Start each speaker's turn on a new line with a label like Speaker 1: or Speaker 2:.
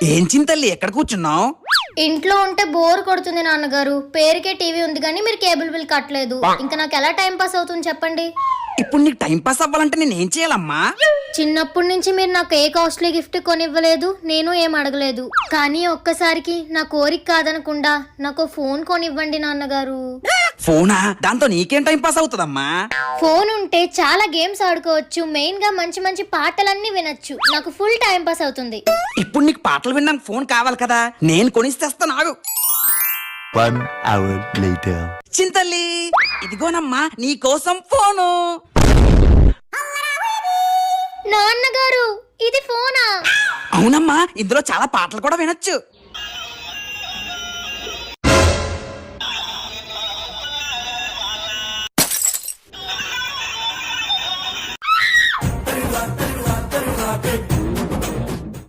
Speaker 1: ఏం చింతల్లి ఎక్కడ కూర్చున్నావు?
Speaker 2: ఇంట్లో ఉంటే బోర్ కొడుతుంది నాన్నగారు. పేరుకే టీవీ ఉంది కానీ మీరు కేబుల్ బిల్ కట్టలేదు. ఇంకా నాకు ఎలా టైం పాస్ అవుతుంది చెప్పండి.
Speaker 1: ఇప్పుడు నీకు టైం పాస్ అవ్వాలంటే నేను ఏం చేయాలమ్మా?
Speaker 2: చిన్నప్పటి నుంచి మీరు నాకు ఏ కాస్ట్లీ గిఫ్ట్ కొనివ్వలేదు, నేను ఏం అడగలేదు. కానీ ఒక్కసారికి నా కోరిక కాదనకుండా నాకు ఫోన్ కొనివ్వండి నాన్నగారు.
Speaker 1: ఫోనా? దాంతో నీకేం టైం పాస్ అవుతుందమ్మా?
Speaker 2: ఫోన్ ఉంటే చాలా గేమ్స్ ఆడుకోవచ్చు, మెయిన్ గా మంచి మంచి పాటలన్నీ వినొచ్చు. నాకు ఫుల్ టైం పాస్ అవుతుంది.
Speaker 1: ఇప్పుడు నీకు పాటలు వినడానికి ఫోన్ కావాలి కదా, నేను కొనిస్తేస్తాను ఆగు.
Speaker 3: 1 hour later.
Speaker 1: చింతల్లి ఇదిగోనమ్మా నీ కోసం ఫోను.
Speaker 2: నాన్నగారు ఇది ఫోనా?
Speaker 1: అవునమ్మా, ఇందులో చాలా పాటలు కూడా వినొచ్చు.